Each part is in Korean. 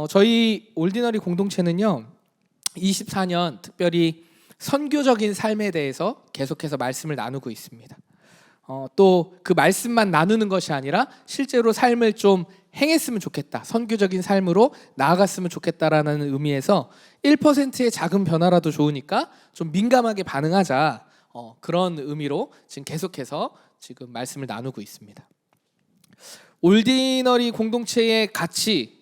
저희 올디너리 공동체는요, 24년 특별히 선교적인 삶에 대해서 계속해서 말씀을 나누고 있습니다. 또 그 말씀만 나누는 것이 아니라 실제로 삶을 좀 행했으면 좋겠다, 선교적인 삶으로 나아갔으면 좋겠다라는 의미에서 1%의 작은 변화라도 좋으니까 좀 민감하게 반응하자, 그런 의미로 지금 계속해서 지금 말씀을 나누고 있습니다. 올디너리 공동체의 가치,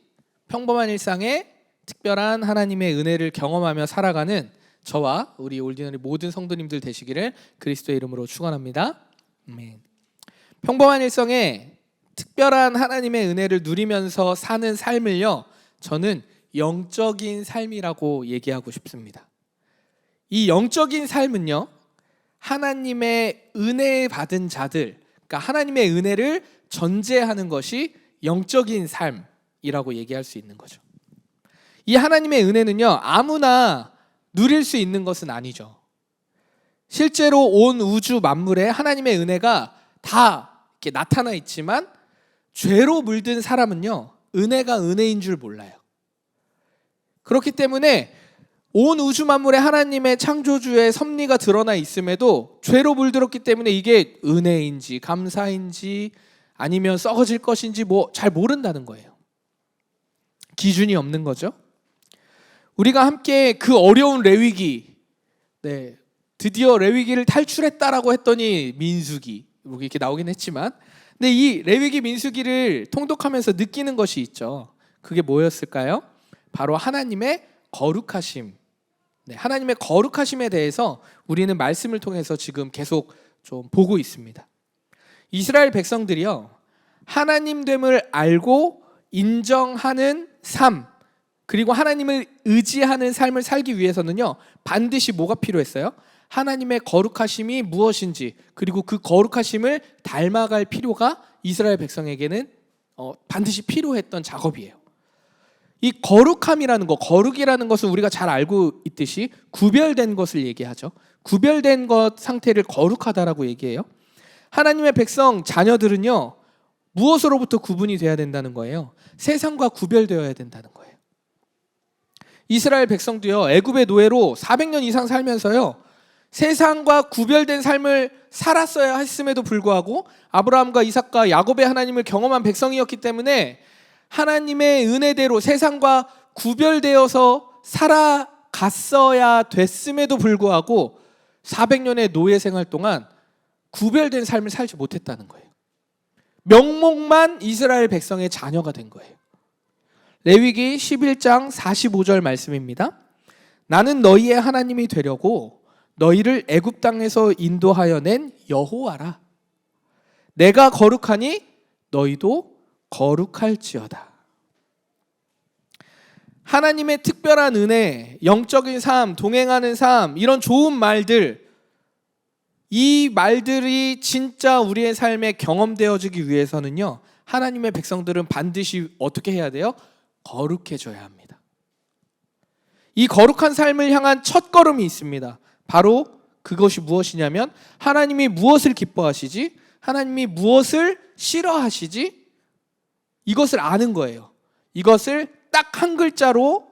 평범한 일상에 특별한 하나님의 은혜를 경험하며 살아가는 저와 우리 올디너리 모든 성도님들 되시기를 그리스도의 이름으로 축원합니다. 아멘. 평범한 일상에 특별한 하나님의 은혜를 누리면서 사는 삶을요, 저는 영적인 삶이라고 얘기하고 싶습니다. 이 영적인 삶은요, 하나님의 은혜 받은 자들, 그러니까 하나님의 은혜를 전제하는 것이 영적인 삶이라고 얘기할 수 있는 거죠. 이 하나님의 은혜는요, 아무나 누릴 수 있는 것은 아니죠. 실제로 온 우주 만물에 하나님의 은혜가 다 이렇게 나타나 있지만 죄로 물든 사람은요, 은혜가 은혜인 줄 몰라요. 그렇기 때문에 온 우주 만물에 하나님의 창조주의 섭리가 드러나 있음에도 죄로 물들었기 때문에 이게 은혜인지 감사인지 아니면 썩어질 것인지 잘 모른다는 거예요. 기준이 없는 거죠. 우리가 함께 그 어려운 레위기, 드디어 레위기를 탈출했다라고 했더니 민수기 이렇게 나오긴 했지만, 근데 이 레위기 민수기를 통독하면서 느끼는 것이 있죠. 그게 뭐였을까요? 바로 하나님의 거룩하심. 하나님의 거룩하심에 대해서 우리는 말씀을 통해서 지금 계속 좀 보고 있습니다. 이스라엘 백성들이요, 하나님됨을 알고 인정하는 삶, 그리고 하나님을 의지하는 삶을 살기 위해서는요, 반드시 뭐가 필요했어요? 하나님의 거룩하심이 무엇인지, 그리고 그 거룩하심을 닮아갈 필요가 이스라엘 백성에게는 반드시 필요했던 작업이에요. 이 거룩함이라는 것, 거룩이라는 것은 우리가 잘 알고 있듯이 구별된 것을 얘기하죠. 구별된 것 상태를 거룩하다라고 얘기해요. 하나님의 백성 자녀들은요, 무엇으로부터 구분이 돼야 된다는 거예요? 세상과 구별되어야 된다는 거예요. 이스라엘 백성도요, 애굽의 노예로 400년 이상 살면서요, 세상과 구별된 삶을 살았어야 했음에도 불구하고 아브라함과 이삭과 야곱의 하나님을 경험한 백성이었기 때문에 하나님의 은혜대로 세상과 구별되어서 살아갔어야 됐음에도 불구하고 400년의 노예 생활 동안 구별된 삶을 살지 못했다는 거예요. 명목만 이스라엘 백성의 자녀가 된 거예요. 레위기 11장 45절 말씀입니다. 나는 너희의 하나님이 되려고 너희를 애굽 땅에서 인도하여 낸 여호와라. 내가 거룩하니 너희도 거룩할지어다. 하나님의 특별한 은혜, 영적인 삶, 동행하는 삶, 이런 좋은 말들, 이 말들이 진짜 우리의 삶에 경험되어지기 위해서는요, 하나님의 백성들은 반드시 어떻게 해야 돼요? 거룩해져야 합니다. 이 거룩한 삶을 향한 첫 걸음이 있습니다. 바로 그것이 무엇이냐면, 하나님이 무엇을 기뻐하시지? 하나님이 무엇을 싫어하시지? 이것을 아는 거예요. 이것을 딱 한 글자로,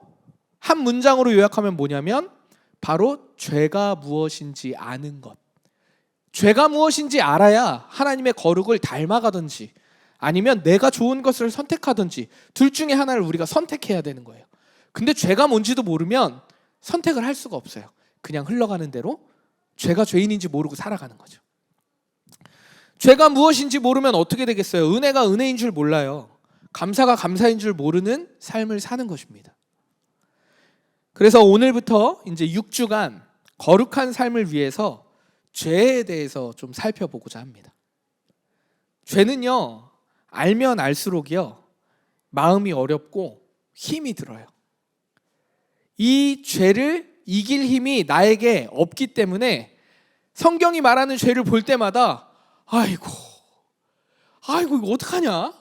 한 문장으로 요약하면 뭐냐면, 바로 죄가 무엇인지 아는 것. 죄가 무엇인지 알아야 하나님의 거룩을 닮아가든지 아니면 내가 좋은 것을 선택하든지 둘 중에 하나를 우리가 선택해야 되는 거예요. 근데 죄가 뭔지도 모르면 선택을 할 수가 없어요. 그냥 흘러가는 대로 죄가 죄인인지 모르고 살아가는 거죠. 죄가 무엇인지 모르면 어떻게 되겠어요? 은혜가 은혜인 줄 몰라요. 감사가 감사인 줄 모르는 삶을 사는 것입니다. 그래서 오늘부터 이제 6주간 거룩한 삶을 위해서 죄에 대해서 좀 살펴보고자 합니다. 죄는요, 알면 알수록이요, 마음이 어렵고 힘이 들어요. 이 죄를 이길 힘이 나에게 없기 때문에 성경이 말하는 죄를 볼 때마다 아이고 이거 어떡하냐?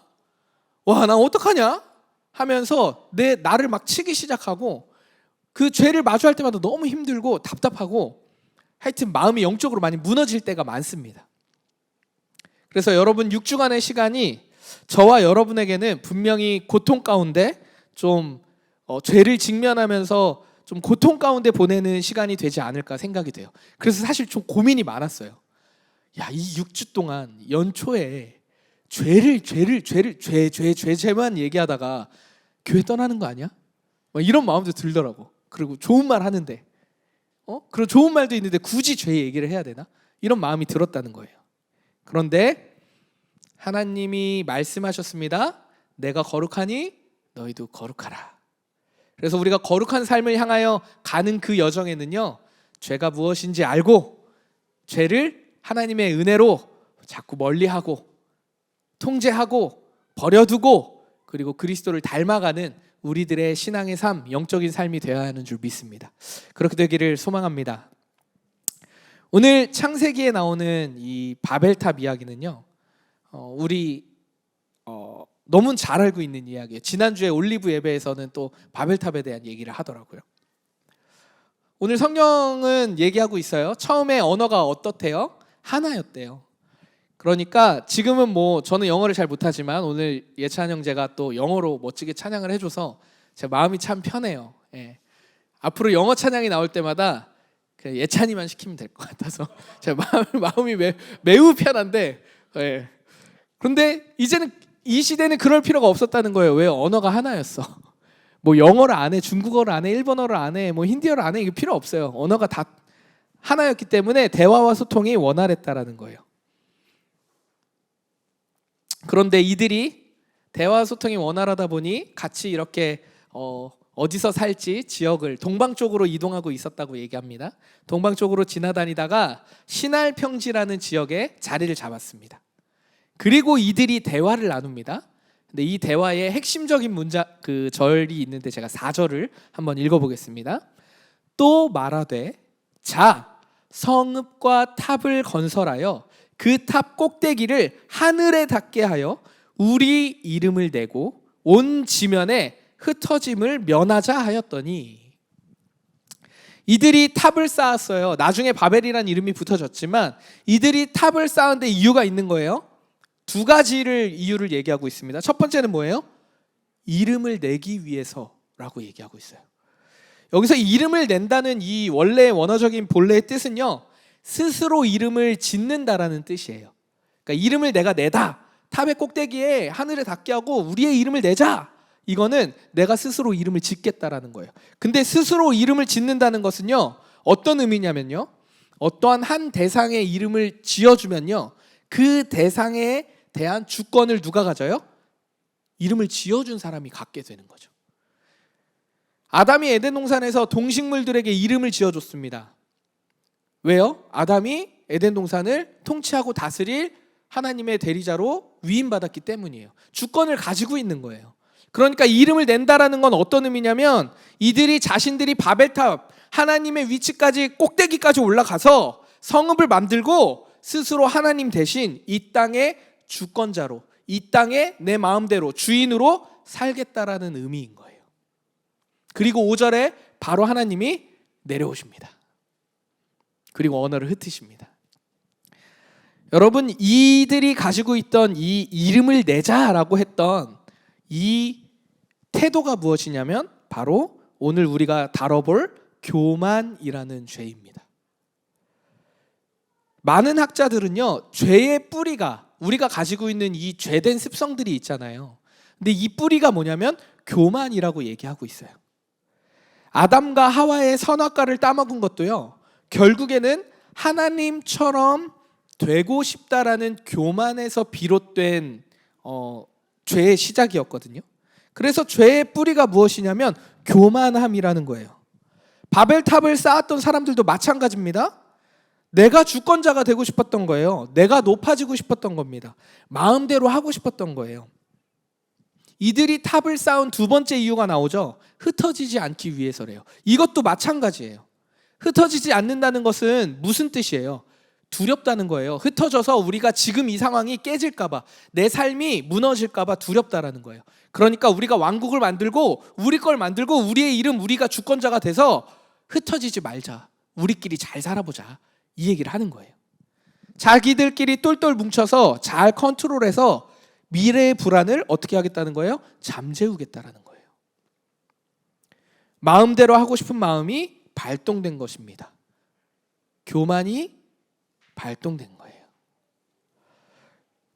와, 나 어떡하냐? 하면서 나를 막 치기 시작하고, 그 죄를 마주할 때마다 너무 힘들고 답답하고, 하여튼 마음이 영적으로 많이 무너질 때가 많습니다. 그래서 여러분 6주간의 시간이 저와 여러분에게는 분명히 고통 가운데 좀 죄를 직면하면서 좀 고통 가운데 보내는 시간이 되지 않을까 생각이 돼요. 그래서 사실 좀 고민이 많았어요. 야, 이 6주 동안 연초에 죄만 얘기하다가 교회 떠나는 거 아니야? 막 이런 마음도 들더라고. 그리고 좋은 말 하는데 그런 좋은 말도 있는데 굳이 죄 얘기를 해야 되나? 이런 마음이 들었다는 거예요. 그런데 하나님이 말씀하셨습니다. 내가 거룩하니 너희도 거룩하라. 그래서 우리가 거룩한 삶을 향하여 가는 그 여정에는요, 죄가 무엇인지 알고 죄를 하나님의 은혜로 자꾸 멀리하고 통제하고 버려두고 그리고 그리스도를 닮아가는 우리들의 신앙의 삶, 영적인 삶이 되어야 하는 줄 믿습니다. 그렇게 되기를 소망합니다. 오늘 창세기에 나오는 이 바벨탑 이야기는요, 우리 너무 잘 알고 있는 이야기예요. 지난주에 올리브 예배에서는 또 바벨탑에 대한 얘기를 하더라고요. 오늘 성경은 얘기하고 있어요. 처음에 언어가 어떻대요? 하나였대요. 그러니까 지금은 뭐 저는 영어를 잘 못하지만 오늘 예찬 형제가 또 영어로 멋지게 찬양을 해줘서 제 마음이 참 편해요. 예. 앞으로 영어 찬양이 나올 때마다 예찬이만 시키면 될 것 같아서 제 마음이 매우 편한데, 예. 그런데 이제는 이 시대는 그럴 필요가 없었다는 거예요. 왜? 언어가 하나였어. 뭐 영어를 안 해, 중국어를 안 해, 일본어를 안 해, 뭐 힌디어를 안 해, 이게 필요 없어요. 언어가 다 하나였기 때문에 대화와 소통이 원활했다라는 거예요. 그런데 이들이 대화 소통이 원활하다 보니 같이 이렇게 어디서 살지 지역을 동방 쪽으로 이동하고 있었다고 얘기합니다. 동방 쪽으로 지나다니다가 시날 평지라는 지역에 자리를 잡았습니다. 그리고 이들이 대화를 나눕니다. 근데 이 대화의 핵심적인 그 절이 있는데 제가 4절을 한번 읽어보겠습니다. 또 말하되 자 성읍과 탑을 건설하여 그 탑 꼭대기를 하늘에 닿게 하여 우리 이름을 내고 온 지면에 흩어짐을 면하자 하였더니, 이들이 탑을 쌓았어요. 나중에 바벨이라는 이름이 붙어졌지만 이들이 탑을 쌓은 데 이유가 있는 거예요. 두 가지를 이유를 얘기하고 있습니다. 첫 번째는 뭐예요? 이름을 내기 위해서라고 얘기하고 있어요. 여기서 이름을 낸다는 이 원래 원어적인 본래의 뜻은요, 스스로 이름을 짓는다라는 뜻이에요. 그러니까 이름을 내가 내다, 탑의 꼭대기에 하늘에 닿게 하고 우리의 이름을 내자, 이거는 내가 스스로 이름을 짓겠다라는 거예요. 근데 스스로 이름을 짓는다는 것은요, 어떤 의미냐면요, 어떠한 한 대상의 이름을 지어주면요, 그 대상에 대한 주권을 누가 가져요? 이름을 지어준 사람이 갖게 되는 거죠. 아담이 에덴 동산에서 동식물들에게 이름을 지어줬습니다. 왜요? 아담이 에덴 동산을 통치하고 다스릴 하나님의 대리자로 위임받았기 때문이에요. 주권을 가지고 있는 거예요. 그러니까 이름을 낸다라는 건 어떤 의미냐면, 이들이 자신들이 바벨탑 하나님의 위치까지 꼭대기까지 올라가서 성읍을 만들고 스스로 하나님 대신 이 땅의 주권자로, 이 땅의 내 마음대로 주인으로 살겠다라는 의미인 거예요. 그리고 5절에 바로 하나님이 내려오십니다. 그리고 언어를 흩으십니다. 여러분, 이들이 가지고 있던 이 이름을 내자라고 했던 이 태도가 무엇이냐면 바로 오늘 우리가 다뤄볼 교만이라는 죄입니다. 많은 학자들은요, 죄의 뿌리가, 우리가 가지고 있는 이 죄된 습성들이 있잖아요. 근데 이 뿌리가 뭐냐면 교만이라고 얘기하고 있어요. 아담과 하와의 선악과를 따먹은 것도요, 결국에는 하나님처럼 되고 싶다라는 교만에서 비롯된 죄의 시작이었거든요. 그래서 죄의 뿌리가 무엇이냐면 교만함이라는 거예요. 바벨탑을 쌓았던 사람들도 마찬가지입니다. 내가 주권자가 되고 싶었던 거예요. 내가 높아지고 싶었던 겁니다. 마음대로 하고 싶었던 거예요. 이들이 탑을 쌓은 두 번째 이유가 나오죠. 흩어지지 않기 위해서래요. 이것도 마찬가지예요. 흩어지지 않는다는 것은 무슨 뜻이에요? 두렵다는 거예요. 흩어져서 우리가 지금 이 상황이 깨질까 봐, 내 삶이 무너질까 봐 두렵다라는 거예요. 그러니까 우리가 왕국을 만들고 우리 걸 만들고 우리의 이름, 우리가 주권자가 돼서 흩어지지 말자, 우리끼리 잘 살아보자, 이 얘기를 하는 거예요. 자기들끼리 똘똘 뭉쳐서 잘 컨트롤해서 미래의 불안을 어떻게 하겠다는 거예요? 잠재우겠다라는 거예요. 마음대로 하고 싶은 마음이 발동된 것입니다. 교만이 발동된 거예요.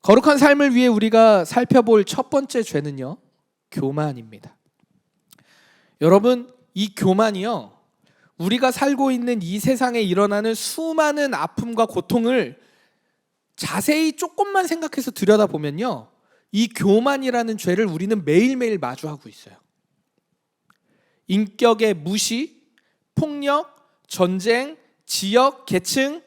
거룩한 삶을 위해 우리가 살펴볼 첫 번째 죄는요, 교만입니다. 여러분, 이 교만이요, 우리가 살고 있는 이 세상에 일어나는 수많은 아픔과 고통을 자세히 조금만 생각해서 들여다보면요, 이 교만이라는 죄를 우리는 매일매일 마주하고 있어요. 인격의 무시, 폭력, 전쟁, 지역, 계층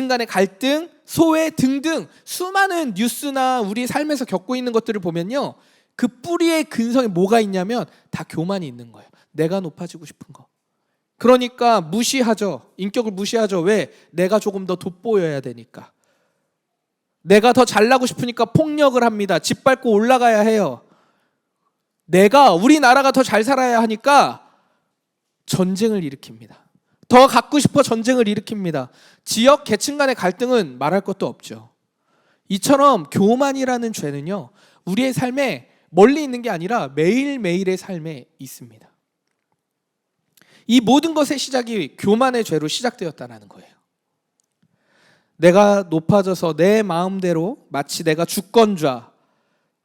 간의 갈등, 소외 등등 수많은 뉴스나 우리 삶에서 겪고 있는 것들을 보면요, 그 뿌리의 근성에 뭐가 있냐면 다 교만이 있는 거예요. 내가 높아지고 싶은 거. 그러니까 무시하죠. 인격을 무시하죠. 왜? 내가 조금 더 돋보여야 되니까. 내가 더 잘나고 싶으니까 폭력을 합니다. 짓밟고 올라가야 해요. 우리나라가 더 잘 살아야 하니까 전쟁을 일으킵니다. 더 갖고 싶어 전쟁을 일으킵니다. 지역, 계층 간의 갈등은 말할 것도 없죠. 이처럼 교만이라는 죄는요, 우리의 삶에 멀리 있는 게 아니라 매일매일의 삶에 있습니다. 이 모든 것의 시작이 교만의 죄로 시작되었다는 거예요. 내가 높아져서 내 마음대로 마치 내가 주권자,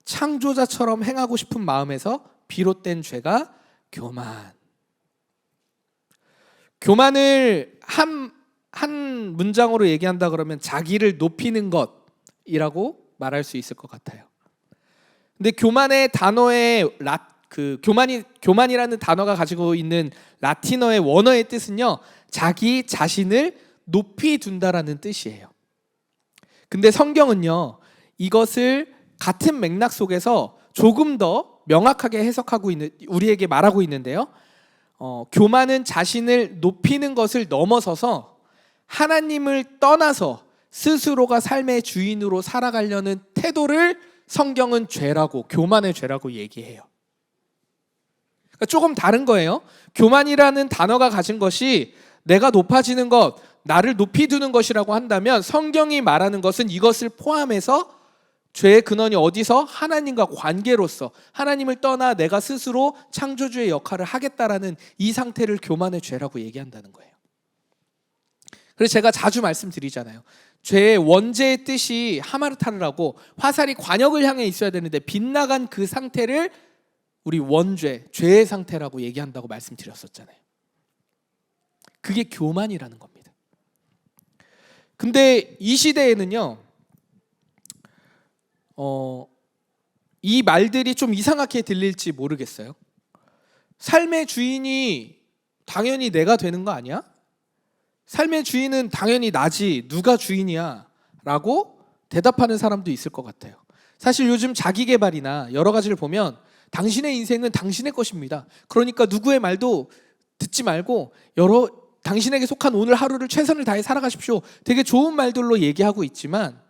창조자처럼 행하고 싶은 마음에서 비롯된 죄가 교만. 교만을 한 문장으로 얘기한다 그러면 자기를 높이는 것이라고 말할 수 있을 것 같아요. 근데 교만의 단어의 교만이라는 단어가 가지고 있는 라틴어의 원어의 뜻은요, 자기 자신을 높이 둔다라는 뜻이에요. 근데 성경은요, 이것을 같은 맥락 속에서 조금 더 명확하게 해석하고 우리에게 말하고 있는데요. 교만은 자신을 높이는 것을 넘어서서 하나님을 떠나서 스스로가 삶의 주인으로 살아가려는 태도를 성경은 죄라고, 교만의 죄라고 얘기해요. 그러니까 조금 다른 거예요. 교만이라는 단어가 가진 것이 내가 높아지는 것, 나를 높이 두는 것이라고 한다면 성경이 말하는 것은 이것을 포함해서 죄의 근원이 어디서? 하나님과 관계로서 하나님을 떠나 내가 스스로 창조주의 역할을 하겠다라는 이 상태를 교만의 죄라고 얘기한다는 거예요. 그래서 제가 자주 말씀드리잖아요. 죄의 원죄의 뜻이 하마르타르라고 화살이 관역을 향해 있어야 되는데 빗나간 그 상태를 우리 원죄, 죄의 상태라고 얘기한다고 말씀드렸었잖아요. 그게 교만이라는 겁니다. 근데 이 시대에는요, 이 말들이 좀 이상하게 들릴지 모르겠어요. 삶의 주인이 당연히 내가 되는 거 아니야? 삶의 주인은 당연히 나지, 누가 주인이야? 라고 대답하는 사람도 있을 것 같아요. 사실 요즘 자기계발이나 여러 가지를 보면 당신의 인생은 당신의 것입니다. 그러니까 누구의 말도 듣지 말고 당신에게 속한 오늘 하루를 최선을 다해 살아가십시오. 되게 좋은 말들로 얘기하고 있지만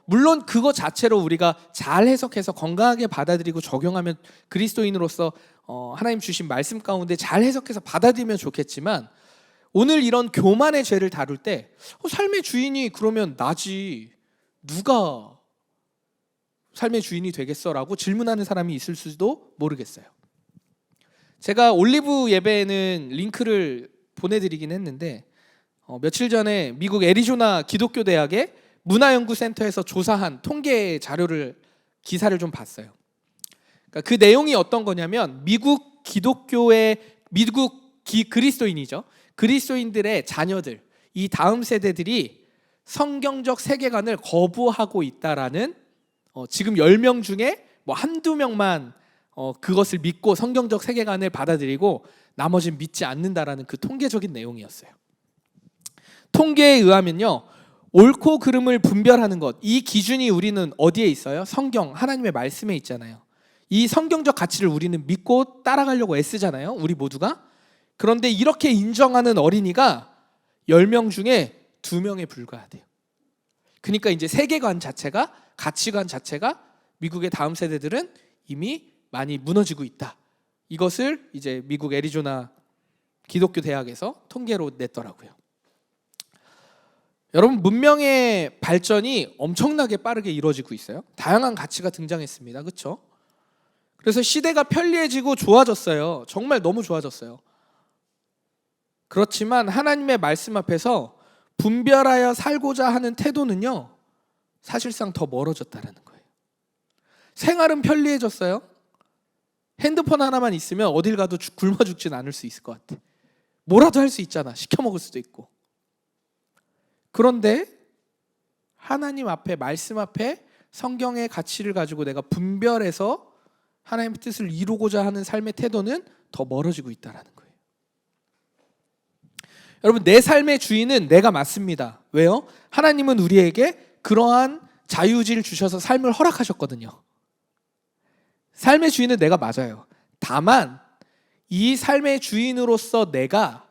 물론 그거 자체로 우리가 잘 해석해서 건강하게 받아들이고 적용하면 그리스도인으로서 하나님 주신 말씀 가운데 잘 해석해서 받아들이면 좋겠지만, 오늘 이런 교만의 죄를 다룰 때 삶의 주인이 그러면 나지, 누가 삶의 주인이 되겠어? 라고 질문하는 사람이 있을 수도 모르겠어요. 제가 올리브 예배에는 링크를 보내드리긴 했는데 며칠 전에 미국 애리조나 기독교 대학의 문화연구센터에서 조사한 통계 기사를 좀 봤어요. 그러니까 그 내용이 어떤 거냐면 미국 그리스도인이죠. 그리스도인들의 자녀들, 이 다음 세대들이 성경적 세계관을 거부하고 있다라는 지금 10명 중에 뭐 한두 명만 그것을 믿고 성경적 세계관을 받아들이고 나머지는 믿지 않는다라는 그 통계적인 내용이었어요. 통계에 의하면요, 옳고 그름을 분별하는 것, 이 기준이 우리는 어디에 있어요? 성경, 하나님의 말씀에 있잖아요. 이 성경적 가치를 우리는 믿고 따라가려고 애쓰잖아요, 우리 모두가. 그런데 이렇게 인정하는 어린이가 10명 중에 2명에 불과하대요. 그러니까 이제 세계관 자체가, 가치관 자체가 미국의 다음 세대들은 이미 많이 무너지고 있다. 이것을 이제 미국 애리조나 기독교 대학에서 통계로 냈더라고요. 여러분, 문명의 발전이 엄청나게 빠르게 이루어지고 있어요. 다양한 가치가 등장했습니다. 그렇죠? 그래서 시대가 편리해지고 좋아졌어요. 정말 너무 좋아졌어요. 그렇지만 하나님의 말씀 앞에서 분별하여 살고자 하는 태도는요, 사실상 더 멀어졌다는 거예요. 생활은 편리해졌어요. 핸드폰 하나만 있으면 어딜 가도 굶어 죽진 않을 수 있을 것 같아. 뭐라도 할 수 있잖아. 시켜 먹을 수도 있고. 그런데 하나님 앞에, 말씀 앞에 성경의 가치를 가지고 내가 분별해서 하나님의 뜻을 이루고자 하는 삶의 태도는 더 멀어지고 있다는 거예요. 여러분, 내 삶의 주인은 내가 맞습니다. 왜요? 하나님은 우리에게 그러한 자유의지를 주셔서 삶을 허락하셨거든요. 삶의 주인은 내가 맞아요. 다만 이 삶의 주인으로서 내가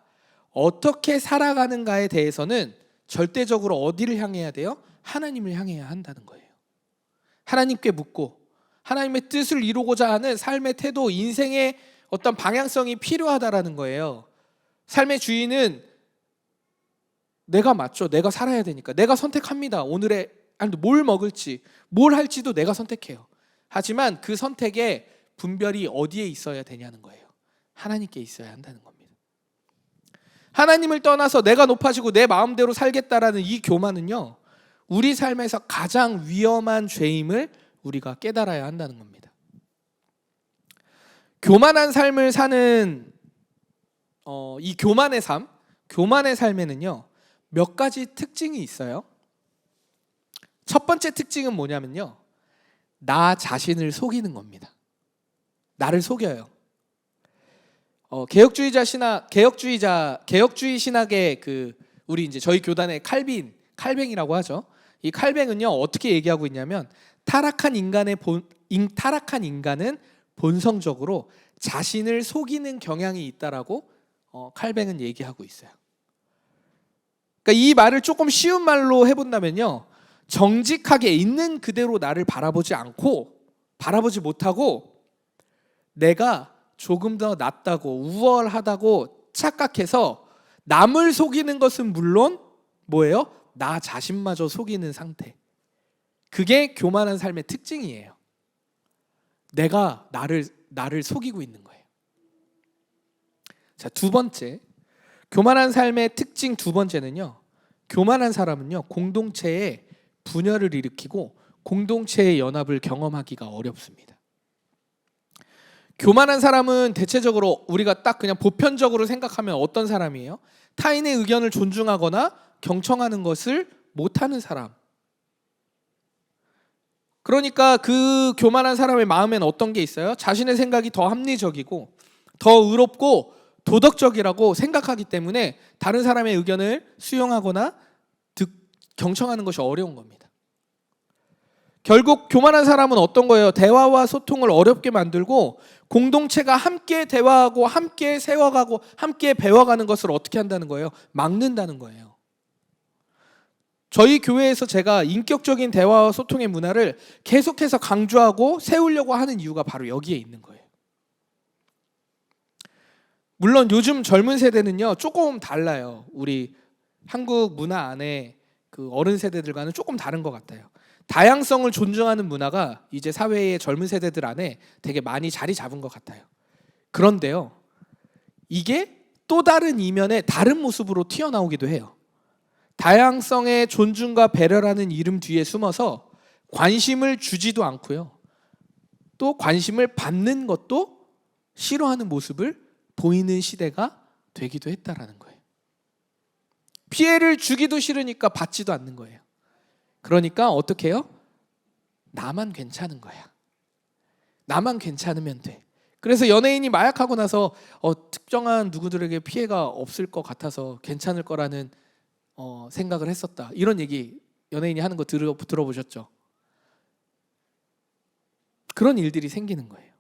어떻게 살아가는가에 대해서는 절대적으로 어디를 향해야 돼요? 하나님을 향해야 한다는 거예요. 하나님께 묻고 하나님의 뜻을 이루고자 하는 삶의 태도, 인생의 어떤 방향성이 필요하다라는 거예요. 삶의 주인은 내가 맞죠. 내가 살아야 되니까. 내가 선택합니다. 오늘의 뭘 먹을지, 뭘 할지도 내가 선택해요. 하지만 그 선택의 분별이 어디에 있어야 되냐는 거예요. 하나님께 있어야 한다는 겁니다. 하나님을 떠나서 내가 높아지고 내 마음대로 살겠다라는 이 교만은요, 우리 삶에서 가장 위험한 죄임을 우리가 깨달아야 한다는 겁니다. 교만한 삶을 사는 이 교만의 삶, 교만의 삶에는요, 몇 가지 특징이 있어요. 첫 번째 특징은 뭐냐면요, 나 자신을 속이는 겁니다. 나를 속여요. 개혁주의 신학의 우리 이제 저희 교단의 칼뱅이라고 하죠. 이 칼뱅은요, 어떻게 얘기하고 있냐면 타락한 인간은 본성적으로 자신을 속이는 경향이 있다라고 칼뱅은 얘기하고 있어요. 그러니까 이 말을 조금 쉬운 말로 해본다면요, 정직하게 있는 그대로 나를 바라보지 못하고 내가 조금 더 낫다고, 우월하다고 착각해서 남을 속이는 것은 물론 뭐예요? 나 자신마저 속이는 상태. 그게 교만한 삶의 특징이에요. 내가 나를 속이고 있는 거예요. 자, 두 번째, 교만한 삶의 특징 두 번째는요, 교만한 사람은요, 공동체에 분열을 일으키고 공동체의 연합을 경험하기가 어렵습니다. 교만한 사람은 대체적으로 우리가 딱 그냥 보편적으로 생각하면 어떤 사람이에요? 타인의 의견을 존중하거나 경청하는 것을 못하는 사람. 그러니까 그 교만한 사람의 마음에는 어떤 게 있어요? 자신의 생각이 더 합리적이고 더 의롭고 도덕적이라고 생각하기 때문에 다른 사람의 의견을 수용하거나 경청하는 것이 어려운 겁니다. 결국 교만한 사람은 어떤 거예요? 대화와 소통을 어렵게 만들고 공동체가 함께 대화하고 함께 세워가고 함께 배워가는 것을 어떻게 한다는 거예요? 막는다는 거예요. 저희 교회에서 제가 인격적인 대화와 소통의 문화를 계속해서 강조하고 세우려고 하는 이유가 바로 여기에 있는 거예요. 물론 요즘 젊은 세대는요, 조금 달라요. 우리 한국 문화 안에 그 어른 세대들과는 조금 다른 것 같아요. 다양성을 존중하는 문화가 이제 사회의 젊은 세대들 안에 되게 많이 자리 잡은 것 같아요. 그런데요, 이게 또 다른 이면의 다른 모습으로 튀어나오기도 해요. 다양성의 존중과 배려라는 이름 뒤에 숨어서 관심을 주지도 않고요, 또 관심을 받는 것도 싫어하는 모습을 보이는 시대가 되기도 했다라는 거예요. 피해를 주기도 싫으니까 받지도 않는 거예요. 그러니까 어떻게 해요? 나만 괜찮은 거야. 나만 괜찮으면 돼. 그래서 연예인이 마약하고 나서 특정한 누구들에게 피해가 없을 것 같아서 괜찮을 거라는 생각을 했었다. 이런 얘기 연예인이 하는 거 들어보셨죠? 그런 일들이 생기는 거예요.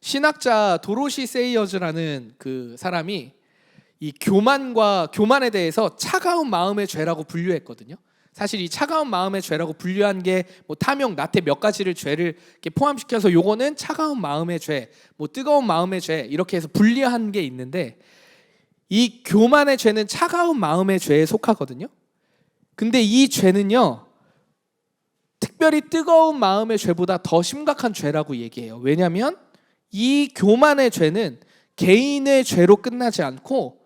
신학자 도로시 세이어즈라는 그 사람이 이 교만에 대해서 차가운 마음의 죄라고 분류했거든요. 사실 이 차가운 마음의 죄라고 분류한 게 뭐 탐욕, 나태 몇 가지를 죄를 이렇게 포함시켜서 요거는 차가운 마음의 죄, 뭐 뜨거운 마음의 죄 이렇게 해서 분류한 게 있는데, 이 교만의 죄는 차가운 마음의 죄에 속하거든요. 근데 이 죄는요, 특별히 뜨거운 마음의 죄보다 더 심각한 죄라고 얘기해요. 왜냐하면 이 교만의 죄는 개인의 죄로 끝나지 않고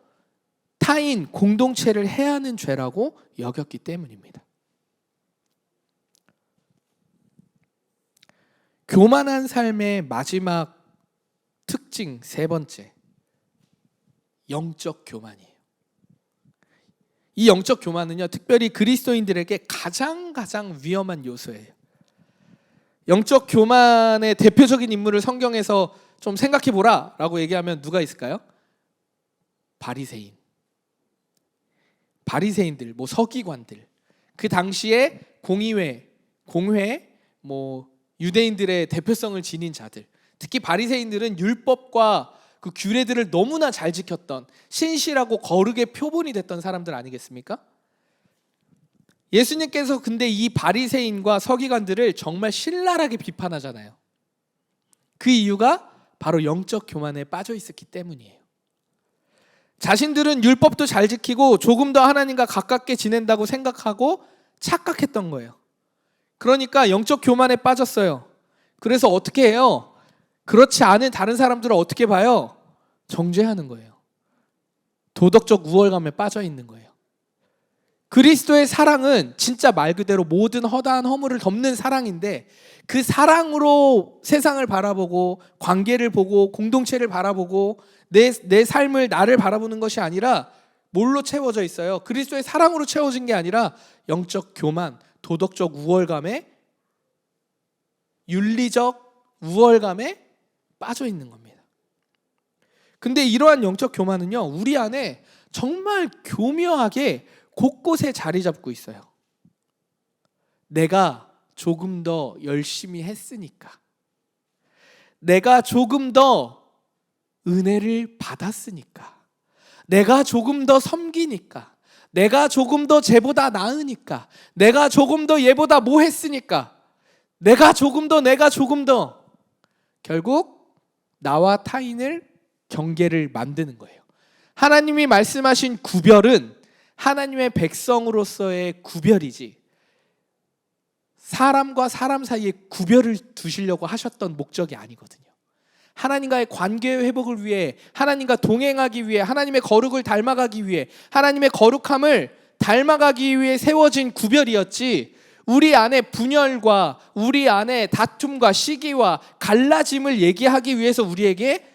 타인, 공동체를 해하는 죄라고 여겼기 때문입니다. 교만한 삶의 마지막 특징 세 번째, 영적 교만이에요. 이 영적 교만은요, 특별히 그리스도인들에게 가장 위험한 요소예요. 영적 교만의 대표적인 인물을 성경에서 좀 생각해 보라라고 얘기하면 누가 있을까요? 바리새인들, 뭐 서기관들. 그 당시에 공회, 뭐 유대인들의 대표성을 지닌 자들. 특히 바리새인들은 율법과 그 규례들을 너무나 잘 지켰던 신실하고 거룩의 표본이 됐던 사람들 아니겠습니까? 예수님께서 근데 이 바리새인과 서기관들을 정말 신랄하게 비판하잖아요. 그 이유가 바로 영적 교만에 빠져 있었기 때문이에요. 자신들은 율법도 잘 지키고 조금 더 하나님과 가깝게 지낸다고 생각하고 착각했던 거예요. 그러니까 영적 교만에 빠졌어요. 그래서 어떻게 해요? 그렇지 않은 다른 사람들을 어떻게 봐요? 정죄하는 거예요. 도덕적 우월감에 빠져 있는 거예요. 그리스도의 사랑은 진짜 말 그대로 모든 허다한 허물을 덮는 사랑인데, 그 사랑으로 세상을 바라보고 관계를 보고 공동체를 바라보고 내 삶을, 나를 바라보는 것이 아니라 뭘로 채워져 있어요? 그리스도의 사랑으로 채워진 게 아니라 영적 교만, 도덕적 우월감에, 윤리적 우월감에 빠져 있는 겁니다. 근데 이러한 영적 교만은요, 우리 안에 정말 교묘하게 곳곳에 자리 잡고 있어요. 내가 조금 더 열심히 했으니까, 내가 조금 더 은혜를 받았으니까, 내가 조금 더 섬기니까, 내가 조금 더 쟤보다 나으니까, 내가 조금 더 얘보다 뭐 했으니까, 내가 조금 더 결국 나와 타인을 경계를 만드는 거예요. 하나님이 말씀하신 구별은 하나님의 백성으로서의 구별이지, 사람과 사람 사이에 구별을 두시려고 하셨던 목적이 아니거든요. 하나님과의 관계의 회복을 위해, 하나님과 동행하기 위해, 하나님의 거룩을 닮아가기 위해, 하나님의 거룩함을 닮아가기 위해 세워진 구별이었지, 우리 안에 분열과 우리 안에 다툼과 시기와 갈라짐을 얘기하기 위해서 우리에게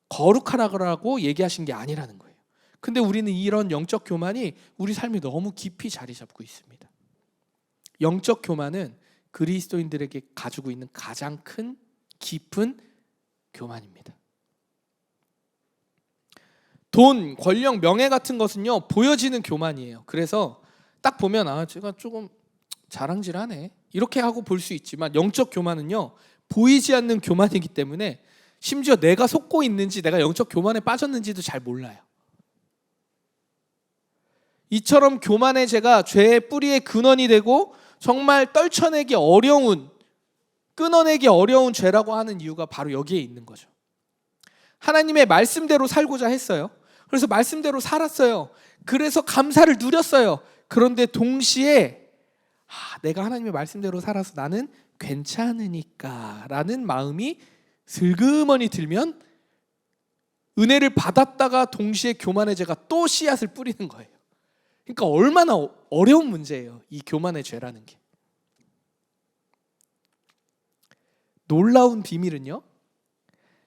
거룩하라고 얘기하신 게 아니라는 거예요. 근데 우리는 이런 영적 교만이 우리 삶에 너무 깊이 자리 잡고 있습니다. 영적 교만은 그리스도인들에게 가지고 있는 가장 큰 깊은 교만입니다. 돈, 권력, 명예 같은 것은요, 보여지는 교만이에요. 그래서 딱 보면 제가 조금 자랑질하네 이렇게 하고 볼 수 있지만, 영적 교만은요, 보이지 않는 교만이기 때문에 심지어 내가 속고 있는지, 내가 영적 교만에 빠졌는지도 잘 몰라요. 이처럼 교만의 죄가 죄의 뿌리의 근원이 되고 정말 떨쳐내기 어려운, 끊어내기 어려운 죄라고 하는 이유가 바로 여기에 있는 거죠. 하나님의 말씀대로 살고자 했어요. 그래서 말씀대로 살았어요. 그래서 감사를 누렸어요. 그런데 동시에 내가 하나님의 말씀대로 살아서 나는 괜찮으니까 라는 마음이 슬그머니 들면 은혜를 받았다가 동시에 교만의 죄가 또 씨앗을 뿌리는 거예요. 그러니까 얼마나 어려운 문제예요, 이 교만의 죄라는 게. 놀라운 비밀은요,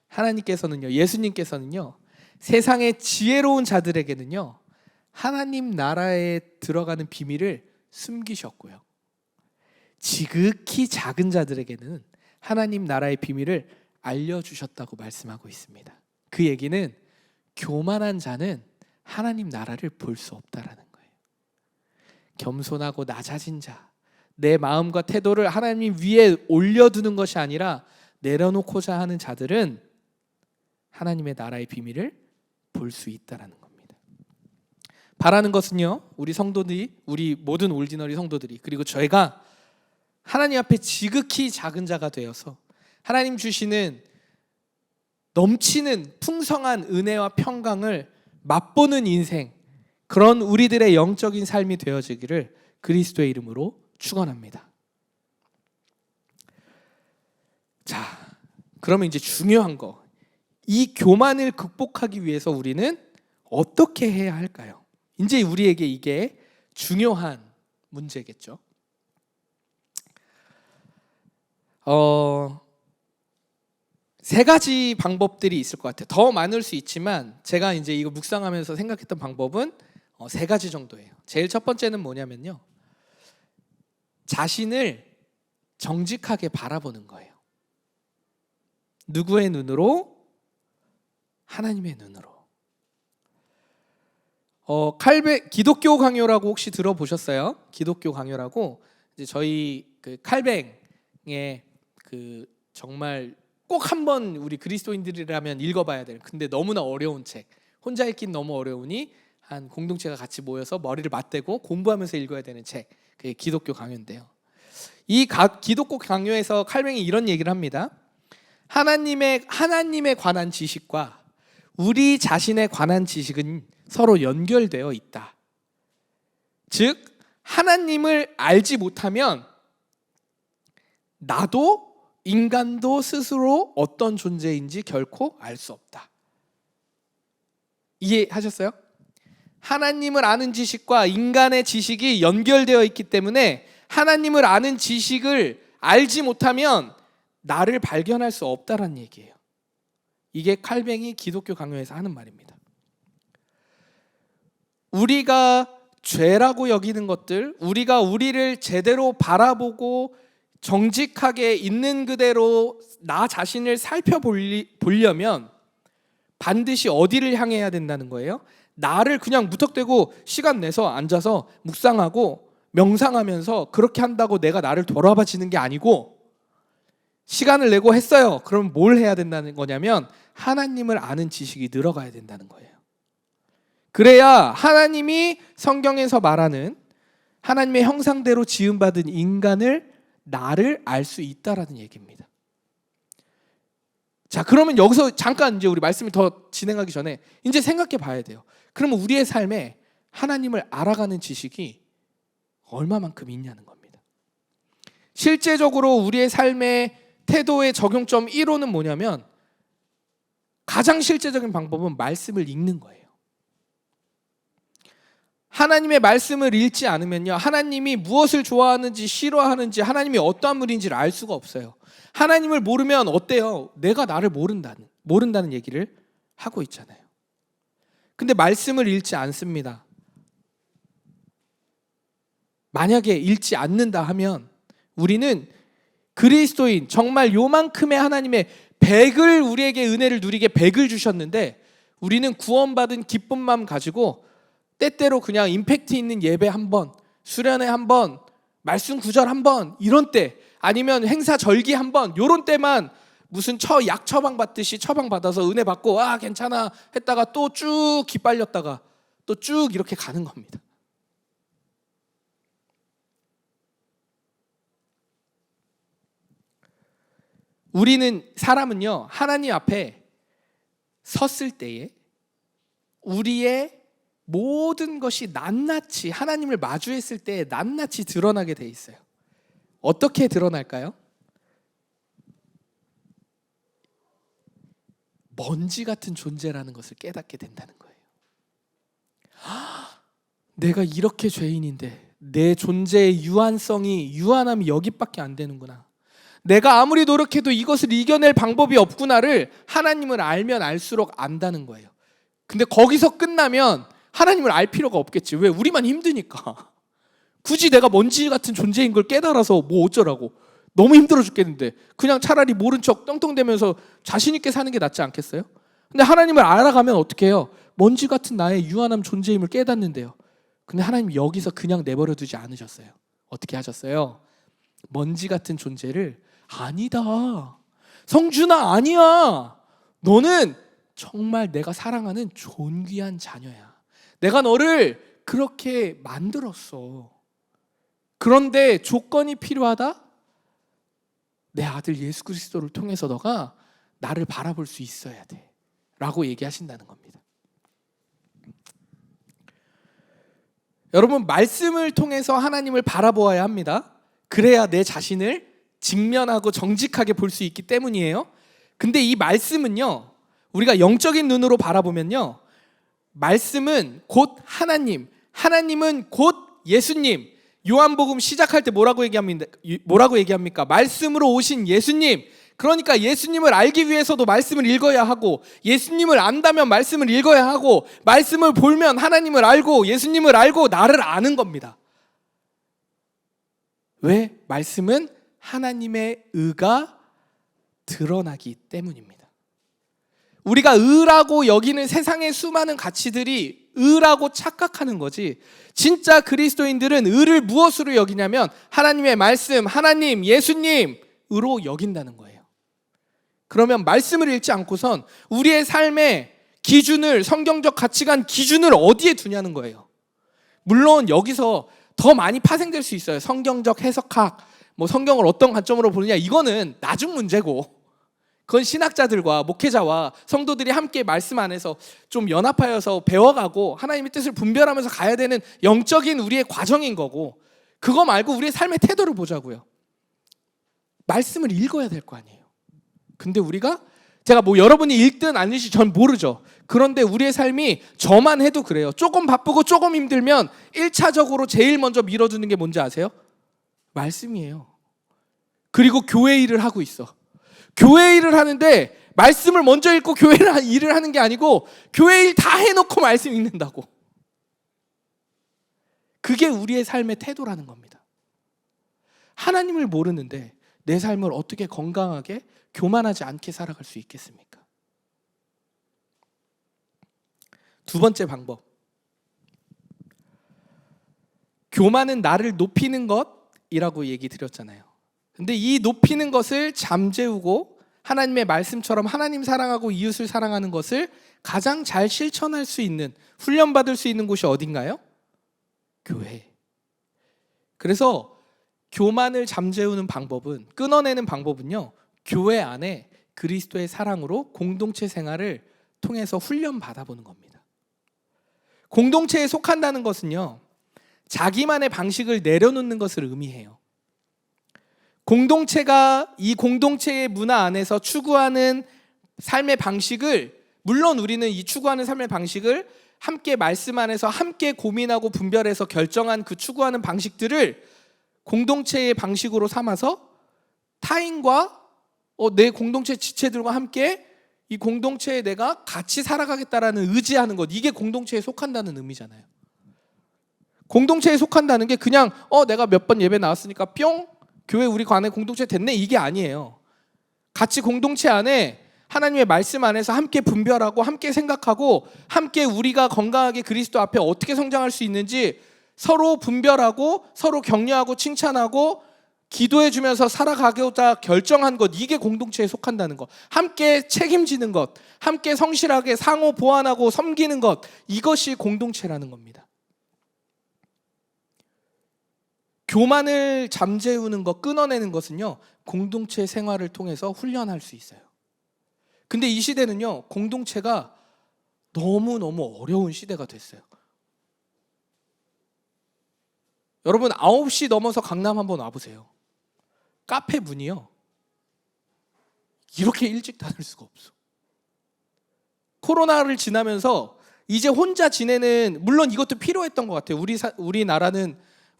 하나님께서는요, 예수님께서는요, 세상의 지혜로운 자들에게는요, 하나님 나라에 들어가는 비밀을 숨기셨고요, 지극히 작은 자들에게는 하나님 나라의 비밀을 알려주셨다고 말씀하고 있습니다. 그 얘기는 교만한 자는 하나님 나라를 볼 수 없다라는 거예요. 겸손하고 낮아진 자, 내 마음과 태도를 하나님 위에 올려두는 것이 아니라 내려놓고자 하는 자들은 하나님의 나라의 비밀을 볼 수 있다라는 겁니다. 바라는 것은요, 우리 성도들이, 우리 모든 올디너리 성도들이, 그리고 저희가 하나님 앞에 지극히 작은 자가 되어서 하나님 주시는 넘치는 풍성한 은혜와 평강을 맛보는 인생, 그런 우리들의 영적인 삶이 되어지기를 그리스도의 이름으로 축원합니다. 자, 그러면 이제 중요한 거, 이 교만을 극복하기 위해서 우리는 어떻게 해야 할까요? 이제 우리에게 이게 중요한 문제겠죠. 세 가지 방법들이 있을 것 같아요. 더 많을 수 있지만 제가 이제 이거 묵상하면서 생각했던 방법은 세 가지 정도예요. 제일 첫 번째는 뭐냐면요, 자신을 정직하게 바라보는 거예요. 누구의 눈으로? 하나님의 눈으로. 기독교 강요라고 혹시 들어보셨어요? 기독교 강요라고 이제 저희 그 칼뱅의 그 정말 꼭 한번 우리 그리스도인들이라면 읽어봐야 되는, 근데 너무나 어려운 책, 혼자 읽긴 너무 어려우니 한 공동체가 같이 모여서 머리를 맞대고 공부하면서 읽어야 되는 책, 그게 기독교 강요인데요. 이 기독교 강요에서 칼뱅이 이런 얘기를 합니다. 하나님에 관한 지식과 우리 자신에 관한 지식은 서로 연결되어 있다. 즉, 하나님을 알지 못하면 나도 인간도 스스로 어떤 존재인지 결코 알 수 없다. 이해하셨어요? 하나님을 아는 지식과 인간의 지식이 연결되어 있기 때문에 하나님을 아는 지식을 알지 못하면 나를 발견할 수 없다라는 얘기예요. 이게 칼뱅이 기독교 강요에서 하는 말입니다. 우리가 죄라고 여기는 것들, 우리가 우리를 제대로 바라보고 정직하게 있는 그대로 나 자신을 살펴보려면 반드시 어디를 향해야 된다는 거예요? 나를 그냥 무턱대고 시간 내서 앉아서 묵상하고 명상하면서 그렇게 한다고 내가 나를 돌아봐지는 게 아니고, 시간을 내고 했어요. 그럼 뭘 해야 된다는 거냐면 하나님을 아는 지식이 늘어가야 된다는 거예요. 그래야 하나님이 성경에서 말하는 하나님의 형상대로 지음받은 인간을, 나를 알 수 있다라는 얘기입니다. 자, 그러면 여기서 잠깐 이제 우리 말씀을 더 진행하기 전에 이제 생각해 봐야 돼요. 그러면 우리의 삶에 하나님을 알아가는 지식이 얼마만큼 있냐는 겁니다. 실제적으로 우리의 삶의 태도의 적용점 1호는 뭐냐면, 가장 실제적인 방법은 말씀을 읽는 거예요. 하나님의 말씀을 읽지 않으면요, 하나님이 무엇을 좋아하는지 싫어하는지, 하나님이 어떠한 분인지를 알 수가 없어요. 하나님을 모르면 어때요? 내가 나를 모른다는 얘기를 하고 있잖아요. 근데 말씀을 읽지 않습니다. 만약에 읽지 않는다 하면 우리는 그리스도인, 정말 요만큼의 하나님의 100을, 우리에게 은혜를 누리게 100을 주셨는데 우리는 구원받은 기쁜 마음 가지고 때때로 그냥 임팩트 있는 예배 한 번, 수련회 한 번, 말씀 구절 한 번, 이런 때, 아니면 행사 절기 한 번, 요런 때만 무슨 약 처방 받듯이 처방 받아서 은혜 받고 괜찮아 했다가 또 쭉 기빨렸다가 또 쭉 이렇게 가는 겁니다. 사람은요, 하나님 앞에 섰을 때에 우리의 모든 것이 낱낱이, 하나님을 마주했을 때 낱낱이 드러나게 돼 있어요. 어떻게 드러날까요? 먼지 같은 존재라는 것을 깨닫게 된다는 거예요. 내가 이렇게 죄인인데 내 존재의 유한함이 여기밖에 안 되는구나. 내가 아무리 노력해도 이것을 이겨낼 방법이 없구나를 하나님을 알면 알수록 안다는 거예요. 근데 거기서 끝나면 하나님을 알 필요가 없겠지. 왜? 우리만 힘드니까. 굳이 내가 먼지 같은 존재인 걸 깨달아서 뭐 어쩌라고. 너무 힘들어 죽겠는데 그냥 차라리 모른 척 떵떵대면서 자신 있게 사는 게 낫지 않겠어요? 근데 하나님을 알아가면 어떻게 해요? 먼지 같은 나의 유한함 존재임을 깨닫는데요. 근데 하나님 여기서 그냥 내버려 두지 않으셨어요. 어떻게 하셨어요? 먼지 같은 존재를, 아니다, 성준아, 아니야, 너는 정말 내가 사랑하는 존귀한 자녀야. 내가 너를 그렇게 만들었어. 그런데 조건이 필요하다? 내 아들 예수 그리스도를 통해서 너가 나를 바라볼 수 있어야 돼 라고 얘기하신다는 겁니다. 여러분, 말씀을 통해서 하나님을 바라보아야 합니다. 그래야 내 자신을 직면하고 정직하게 볼 수 있기 때문이에요. 근데 이 말씀은요, 우리가 영적인 눈으로 바라보면요, 말씀은 곧 하나님, 하나님은 곧 예수님. 요한복음 시작할 때 뭐라고 얘기합니까? 말씀으로 오신 예수님. 그러니까 예수님을 알기 위해서도 말씀을 읽어야 하고, 예수님을 안다면 말씀을 읽어야 하고, 말씀을 보면 하나님을 알고, 예수님을 알고, 나를 아는 겁니다. 왜? 말씀은 하나님의 의가 드러나기 때문입니다. 우리가 의라고 여기는 세상의 수많은 가치들이 의라고 착각하는 거지, 진짜 그리스도인들은 의를 무엇으로 여기냐면 하나님의 말씀, 하나님, 예수님으로 여긴다는 거예요. 그러면 말씀을 읽지 않고선 우리의 삶의 기준을, 성경적 가치관 기준을 어디에 두냐는 거예요. 물론 여기서 더 많이 파생될 수 있어요. 성경적 해석학, 성경을 어떤 관점으로 보느냐, 이거는 나중 문제고, 그건 신학자들과 목회자와 성도들이 함께 말씀 안에서 좀 연합하여서 배워가고 하나님의 뜻을 분별하면서 가야 되는 영적인 우리의 과정인 거고, 그거 말고 우리의 삶의 태도를 보자고요. 말씀을 읽어야 될 거 아니에요. 근데 제가 여러분이 읽든 안 읽든지 전 모르죠. 그런데 우리의 삶이 저만 해도 그래요. 조금 바쁘고 조금 힘들면 1차적으로 제일 먼저 밀어두는 게 뭔지 아세요? 말씀이에요. 그리고 교회 일을 하고 있어. 교회 일을 하는데 말씀을 먼저 읽고 교회 일을 하는 게 아니고 교회 일 다 해놓고 말씀 읽는다고. 그게 우리의 삶의 태도라는 겁니다. 하나님을 모르는데 내 삶을 어떻게 건강하게 교만하지 않게 살아갈 수 있겠습니까? 두 번째 방법. 교만은 나를 높이는 것이라고 얘기 드렸잖아요. 근데 이 높이는 것을 잠재우고 하나님의 말씀처럼 하나님 사랑하고 이웃을 사랑하는 것을 가장 잘 실천할 수 있는, 훈련받을 수 있는 곳이 어딘가요? 교회. 그래서 교만을 잠재우는 방법은, 끊어내는 방법은요, 교회 안에 그리스도의 사랑으로 공동체 생활을 통해서 훈련 받아보는 겁니다. 공동체에 속한다는 것은요, 자기만의 방식을 내려놓는 것을 의미해요. 공동체가 이 공동체의 문화 안에서 추구하는 삶의 방식을, 물론 우리는 이 추구하는 삶의 방식을 함께 말씀 안에서 함께 고민하고 분별해서 결정한 그 추구하는 방식들을 공동체의 방식으로 삼아서 타인과 내 공동체 지체들과 함께 이 공동체에 내가 같이 살아가겠다라는 의지하는 것, 이게 공동체에 속한다는 의미잖아요. 공동체에 속한다는 게 그냥 내가 몇 번 예배 나왔으니까 뿅, 교회 우리 관에 공동체 됐네, 이게 아니에요. 같이 공동체 안에 하나님의 말씀 안에서 함께 분별하고 함께 생각하고 함께 우리가 건강하게 그리스도 앞에 어떻게 성장할 수 있는지 서로 분별하고 서로 격려하고 칭찬하고 기도해 주면서 살아가고자 결정한 것, 이게 공동체에 속한다는 것. 함께 책임지는 것, 함께 성실하게 상호 보완하고 섬기는 것, 이것이 공동체라는 겁니다. 교만을 잠재우는 것, 끊어내는 것은요, 공동체 생활을 통해서 훈련할 수 있어요. 근데 이 시대는요, 공동체가 너무너무 어려운 시대가 됐어요. 여러분 9시 넘어서 강남 한번 와보세요. 카페 문이요, 이렇게 일찍 닫을 수가 없어. 코로나를 지나면서 이제 혼자 지내는, 물론 이것도 필요했던 것 같아요.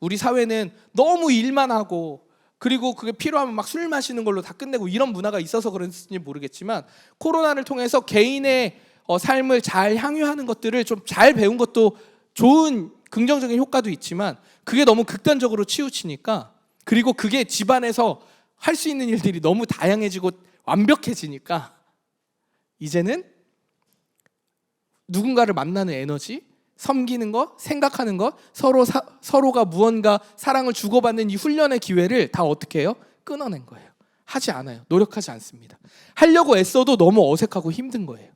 우리 사회는 너무 일만 하고, 그리고 그게 필요하면 막 술 마시는 걸로 다 끝내고 이런 문화가 있어서 그런지 모르겠지만, 코로나를 통해서 개인의 삶을 잘 향유하는 것들을 좀 잘 배운 것도 좋은 긍정적인 효과도 있지만, 그게 너무 극단적으로 치우치니까, 그리고 그게 집안에서 할 수 있는 일들이 너무 다양해지고 완벽해지니까 이제는 누군가를 만나는 에너지, 섬기는 것, 생각하는 것, 서로가 무언가 사랑을 주고받는 이 훈련의 기회를 다 어떻게 해요? 끊어낸 거예요. 하지 않아요. 노력하지 않습니다. 하려고 애써도 너무 어색하고 힘든 거예요.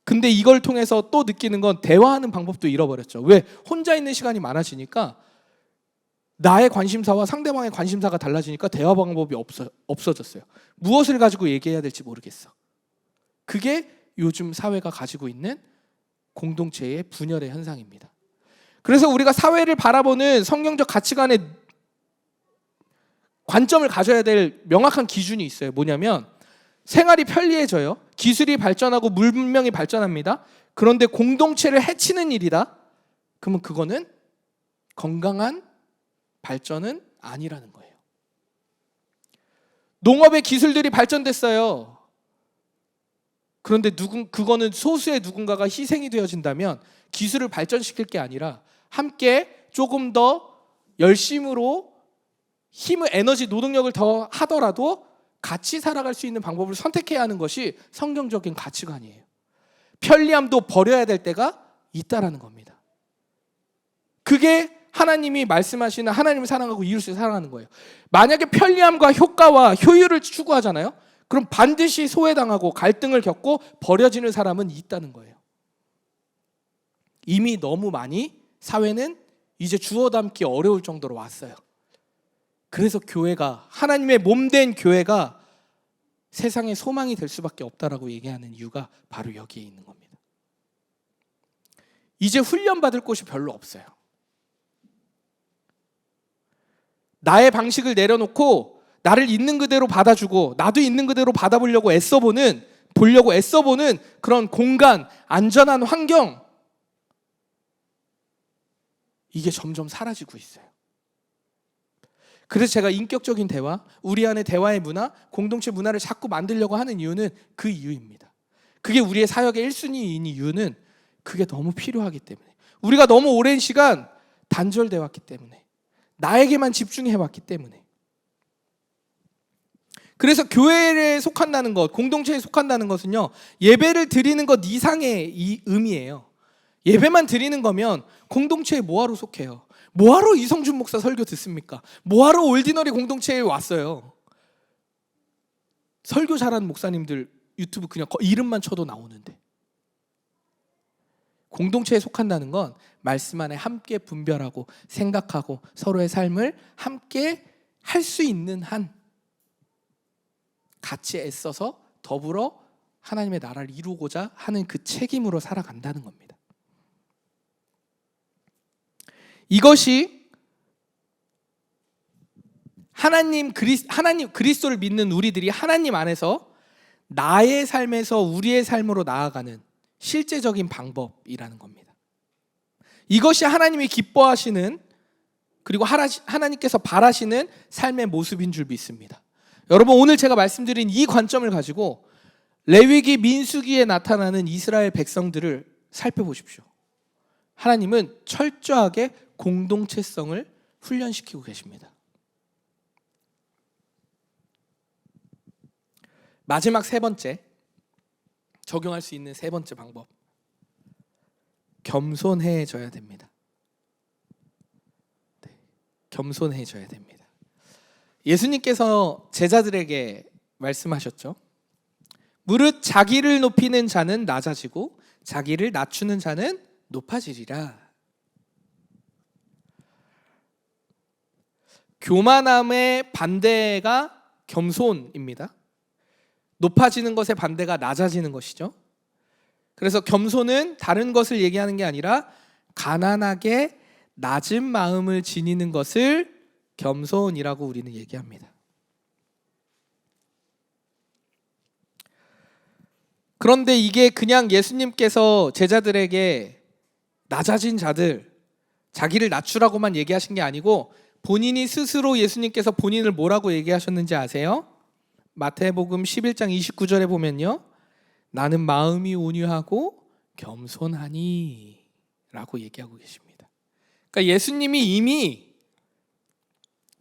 근데 이걸 통해서 또 느끼는 건 대화하는 방법도 잃어버렸죠. 왜? 혼자 있는 시간이 많아지니까 나의 관심사와 상대방의 관심사가 달라지니까 대화 방법이 없어졌어요. 무엇을 가지고 얘기해야 될지 모르겠어. 그게 요즘 사회가 가지고 있는 공동체의 분열의 현상입니다. 그래서 우리가 사회를 바라보는 성경적 가치관의 관점을 가져야 될 명확한 기준이 있어요. 뭐냐면 생활이 편리해져요. 기술이 발전하고 문명이 발전합니다. 그런데 공동체를 해치는 일이다. 그러면 그거는 건강한 발전은 아니라는 거예요. 농업의 기술들이 발전됐어요. 그런데 그거는 소수의 누군가가 희생이 되어진다면 기술을 발전시킬 게 아니라 함께 조금 더 열심으로 힘을, 에너지, 노동력을 더 하더라도 같이 살아갈 수 있는 방법을 선택해야 하는 것이 성경적인 가치관이에요. 편리함도 버려야 될 때가 있다라는 겁니다. 그게 하나님이 말씀하시는 하나님을 사랑하고 이웃을 사랑하는 거예요. 만약에 편리함과 효과와 효율을 추구하잖아요. 그럼 반드시 소외당하고 갈등을 겪고 버려지는 사람은 있다는 거예요. 이미 너무 많이 사회는 이제 주워 담기 어려울 정도로 왔어요. 그래서 교회가, 하나님의 몸된 교회가 세상의 소망이 될 수밖에 없다라고 얘기하는 이유가 바로 여기에 있는 겁니다. 이제 훈련받을 곳이 별로 없어요. 나의 방식을 내려놓고 나를 있는 그대로 받아주고 나도 있는 그대로 받아보려고 애써보는 그런 공간, 안전한 환경, 이게 점점 사라지고 있어요. 그래서 제가 인격적인 대화, 우리 안에 대화의 문화, 공동체 문화를 자꾸 만들려고 하는 이유는 그 이유입니다. 그게 우리의 사역의 1순위인 이유는 그게 너무 필요하기 때문에, 우리가 너무 오랜 시간 단절돼 왔기 때문에, 나에게만 집중해 왔기 때문에. 그래서 교회에 속한다는 것, 공동체에 속한다는 것은요, 예배를 드리는 것 이상의 이 의미예요. 예배만 드리는 거면 공동체에 뭐하러 속해요? 뭐하러 이성준 목사 설교 듣습니까? 뭐하러 올디너리 공동체에 왔어요? 설교 잘하는 목사님들 유튜브 그냥 이름만 쳐도 나오는데. 공동체에 속한다는 건 말씀 안에 함께 분별하고 생각하고 서로의 삶을 함께 할 수 있는 한 같이 애써서 더불어 하나님의 나라를 이루고자 하는 그 책임으로 살아간다는 겁니다. 이것이 하나님 그리스도를 믿는 우리들이 하나님 안에서 나의 삶에서 우리의 삶으로 나아가는 실제적인 방법이라는 겁니다. 이것이 하나님이 기뻐하시는, 그리고 하나님께서 바라시는 삶의 모습인 줄 믿습니다. 여러분, 오늘 제가 말씀드린 이 관점을 가지고 레위기, 민수기에 나타나는 이스라엘 백성들을 살펴보십시오. 하나님은 철저하게 공동체성을 훈련시키고 계십니다. 마지막 세 번째, 적용할 수 있는 세 번째 방법, 겸손해져야 됩니다. 네, 겸손해져야 됩니다. 예수님께서 제자들에게 말씀하셨죠. 무릇 자기를 높이는 자는 낮아지고 자기를 낮추는 자는 높아지리라. 교만함의 반대가 겸손입니다. 높아지는 것의 반대가 낮아지는 것이죠. 그래서 겸손은 다른 것을 얘기하는 게 아니라 가난하게 낮은 마음을 지니는 것을 겸손이라고 우리는 얘기합니다. 그런데 이게 그냥 예수님께서 제자들에게 낮아진 자들, 자기를 낮추라고만 얘기하신 게 아니고 본인이 스스로 예수님께서 본인을 뭐라고 얘기하셨는지 아세요? 마태복음 11장 29절에 보면요, 나는 마음이 온유하고 겸손하니 라고 얘기하고 계십니다. 그러니까 예수님이 이미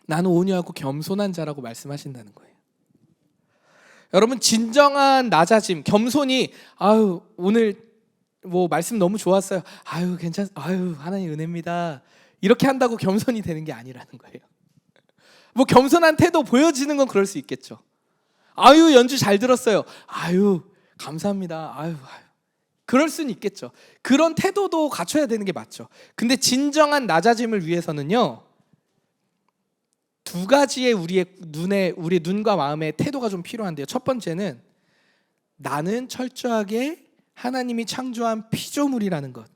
나는 온유하고 겸손한 자라고 말씀하신다는 거예요. 여러분, 진정한 낮아짐, 겸손이 오늘 뭐 말씀 너무 좋았어요, 하나님 은혜입니다, 이렇게 한다고 겸손이 되는 게 아니라는 거예요. 뭐 겸손한 태도 보여지는 건 그럴 수 있겠죠. 연주 잘 들었어요, 감사합니다, 그럴 수는 있겠죠. 그런 태도도 갖춰야 되는 게 맞죠. 근데 진정한 낮아짐을 위해서는요, 두 가지의 우리의 눈과 마음의 태도가 좀 필요한데요. 첫 번째는 나는 철저하게 하나님이 창조한 피조물이라는 것.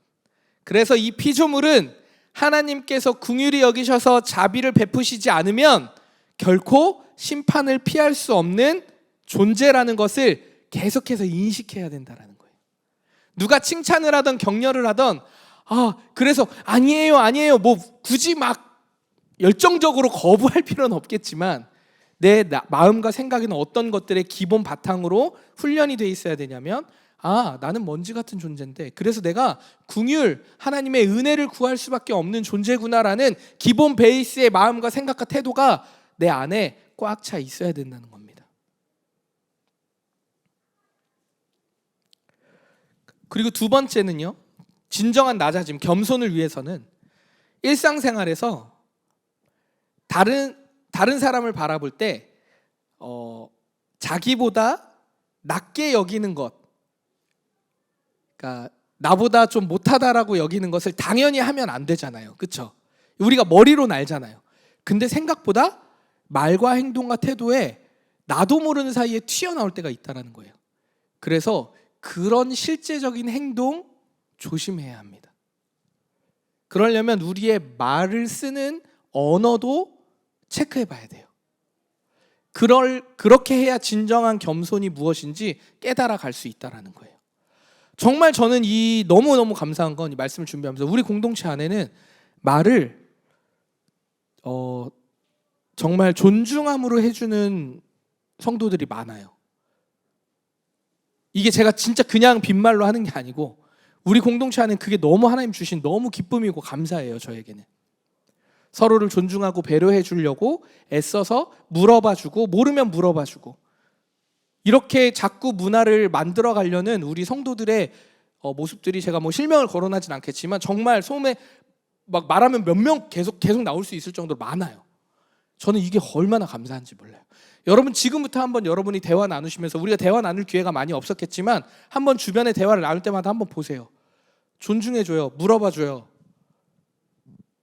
그래서 이 피조물은 하나님께서 긍휼히 여기셔서 자비를 베푸시지 않으면 결코 심판을 피할 수 없는 존재라는 것을 계속해서 인식해야 된다라는 거예요. 누가 칭찬을 하던 격려를 하던 그래서 아니에요 뭐 굳이 막 열정적으로 거부할 필요는 없겠지만 내 마음과 생각에는 어떤 것들의 기본 바탕으로 훈련이 돼 있어야 되냐면 나는 먼지 같은 존재인데 그래서 내가 긍휼, 하나님의 은혜를 구할 수밖에 없는 존재구나라는 기본 베이스의 마음과 생각과 태도가 내 안에 꽉 차 있어야 된다는 겁니다. 그리고 두 번째는요, 진정한 낮아짐, 겸손을 위해서는 일상생활에서 다른 사람을 바라볼 때 자기보다 낮게 여기는 것, 그러니까 나보다 좀 못하다라고 여기는 것을 당연히 하면 안 되잖아요. 그렇죠? 우리가 머리로는 알잖아요. 근데 생각보다 말과 행동과 태도에 나도 모르는 사이에 튀어나올 때가 있다는 거예요. 그래서 그런 실제적인 행동 조심해야 합니다. 그러려면 우리의 말을 쓰는 언어도 체크해 봐야 돼요. 그렇게 해야 진정한 겸손이 무엇인지 깨달아 갈 수 있다는 거예요. 정말 저는 너무너무 감사한 건 이 말씀을 준비하면서 우리 공동체 안에는 말을 정말 존중함으로 해주는 성도들이 많아요. 이게 제가 진짜 그냥 빈말로 하는 게 아니고 우리 공동체 안에는 그게 너무 하나님 주신 너무 기쁨이고 감사해요. 저에게는 서로를 존중하고 배려해 주려고 애써서 물어봐 주고 모르면 물어봐 주고 이렇게 자꾸 문화를 만들어 가려는 우리 성도들의 모습들이 제가 뭐 실명을 거론하진 않겠지만 정말 소매 막 말하면 몇 명 계속 나올 수 있을 정도로 많아요. 저는 이게 얼마나 감사한지 몰라요. 여러분 지금부터 한번 여러분이 대화 나누시면서 우리가 대화 나눌 기회가 많이 없었겠지만 한번 주변에 대화를 나눌 때마다 한번 보세요. 존중해줘요. 물어봐줘요.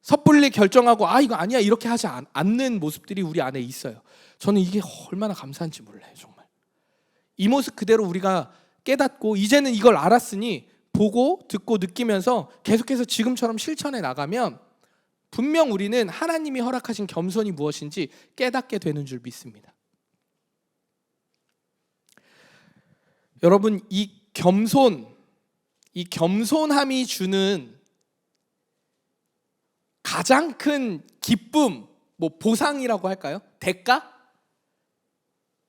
섣불리 결정하고 이거 아니야 이렇게 하지 않는 모습들이 우리 안에 있어요. 저는 이게 얼마나 감사한지 몰라요. 정말 이 모습 그대로 우리가 깨닫고 이제는 이걸 알았으니 보고 듣고 느끼면서 계속해서 지금처럼 실천해 나가면 분명 우리는 하나님이 허락하신 겸손이 무엇인지 깨닫게 되는 줄 믿습니다. 여러분 이 겸손함이 주는 가장 큰 기쁨, 뭐 보상이라고 할까요? 대가?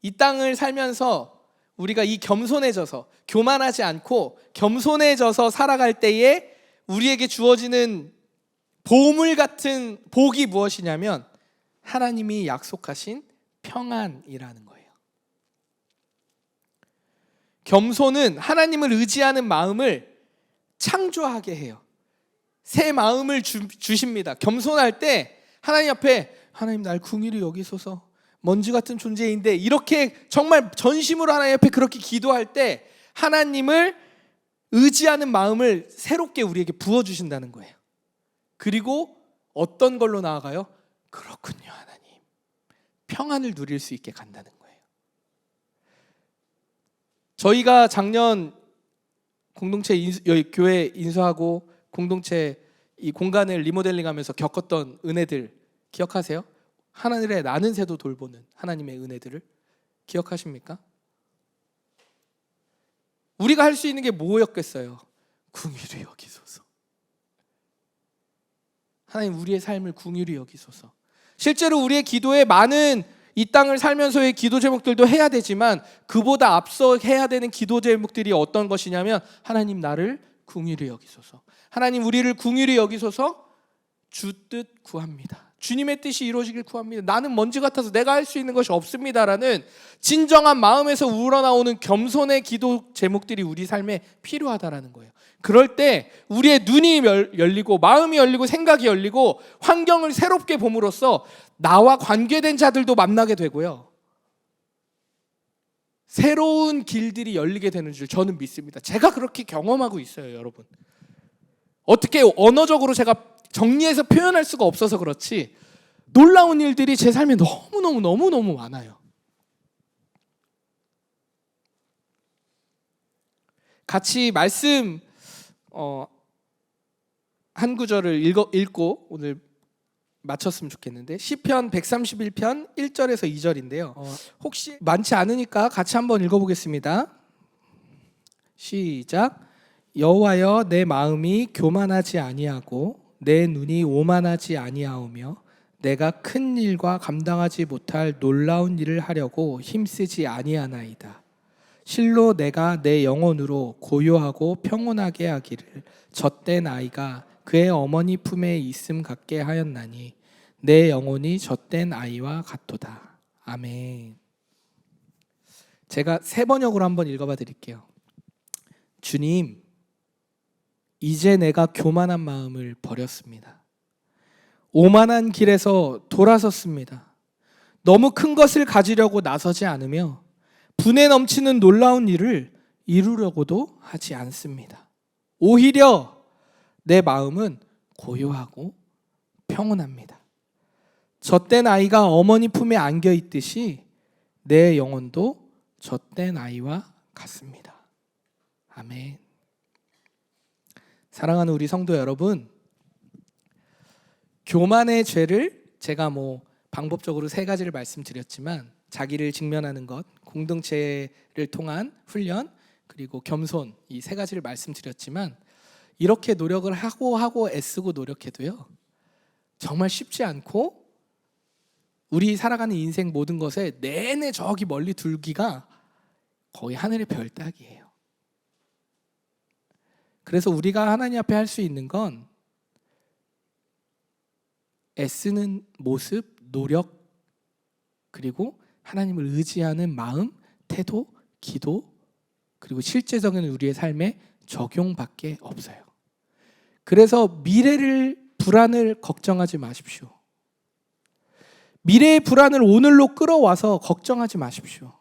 이 땅을 살면서 우리가 이 겸손해져서 교만하지 않고 겸손해져서 살아갈 때에 우리에게 주어지는 보물 같은 복이 무엇이냐면 하나님이 약속하신 평안이라는 거예요. 겸손은 하나님을 의지하는 마음을 창조하게 해요. 새 마음을 주십니다. 겸손할 때 하나님 앞에 하나님 날 긍휼히 여기소서 먼지 같은 존재인데 이렇게 정말 전심으로 하나님 앞에 그렇게 기도할 때 하나님을 의지하는 마음을 새롭게 우리에게 부어주신다는 거예요. 그리고 어떤 걸로 나아가요? 그렇군요 하나님 평안을 누릴 수 있게 간다는 거예요. 저희가 작년 공동체 교회 인수하고 공동체 이 공간을 리모델링하면서 겪었던 은혜들 기억하세요? 하늘에 나는 새도 돌보는 하나님의 은혜들을 기억하십니까? 우리가 할 수 있는 게 뭐였겠어요? 긍휼히 여기소서. 하나님 우리의 삶을 긍휼히 여기소서. 실제로 우리의 기도에 많은 이 땅을 살면서의 기도 제목들도 해야 되지만 그보다 앞서 해야 되는 기도 제목들이 어떤 것이냐면 하나님 나를 긍휼히 여기소서. 하나님 우리를 긍휼히 여기소서. 주 뜻 구합니다. 주님의 뜻이 이루어지길 구합니다. 나는 먼지 같아서 내가 할 수 있는 것이 없습니다라는 진정한 마음에서 우러나오는 겸손의 기도 제목들이 우리 삶에 필요하다라는 거예요. 그럴 때 우리의 눈이 열리고 마음이 열리고 생각이 열리고 환경을 새롭게 봄으로써 나와 관계된 자들도 만나게 되고요. 새로운 길들이 열리게 되는 줄 저는 믿습니다. 제가 그렇게 경험하고 있어요, 여러분. 어떻게 언어적으로 제가 정리해서 표현할 수가 없어서 그렇지 놀라운 일들이 제 삶에 너무너무 많아요. 같이 말씀 한 구절을 읽고 오늘 맞췄으면 좋겠는데 시편 131편 1절에서 2절인데요. 혹시 많지 않으니까 같이 한번 읽어보겠습니다. 시작. 여호와여, 내 마음이 교만하지 아니하고 내 눈이 오만하지 아니하오며 내가 큰 일과 감당하지 못할 놀라운 일을 하려고 힘쓰지 아니하나이다. 실로 내가 내 영혼으로 고요하고 평온하게 하기를 젖된 아이가 그의 어머니 품에 있음 같게 하였나니 내 영혼이 젖된 아이와 같도다. 아멘. 제가 세 번역으로 한번 읽어봐 드릴게요. 주님, 이제 내가 교만한 마음을 버렸습니다. 오만한 길에서 돌아섰습니다. 너무 큰 것을 가지려고 나서지 않으며 분에 넘치는 놀라운 일을 이루려고도 하지 않습니다. 오히려 내 마음은 고요하고 평온합니다. 젖된 아이가 어머니 품에 안겨 있듯이 내 영혼도 젖된 아이와 같습니다. 아멘. 사랑하는 우리 성도 여러분, 교만의 죄를 제가 방법적으로 세 가지를 말씀드렸지만 자기를 직면하는 것, 공동체를 통한 훈련, 그리고 겸손, 이 세 가지를 말씀드렸지만 이렇게 노력을 하고 애쓰고 노력해도요 정말 쉽지 않고 우리 살아가는 인생 모든 것에 내내 저기 멀리 둘기가 거의 하늘의 별 따기예요. 그래서 우리가 하나님 앞에 할 수 있는 건 애쓰는 모습, 노력, 그리고 하나님을 의지하는 마음, 태도, 기도, 그리고 실제적인 우리의 삶에 적용밖에 없어요. 그래서 미래를 불안을 걱정하지 마십시오. 미래의 불안을 오늘로 끌어와서 걱정하지 마십시오.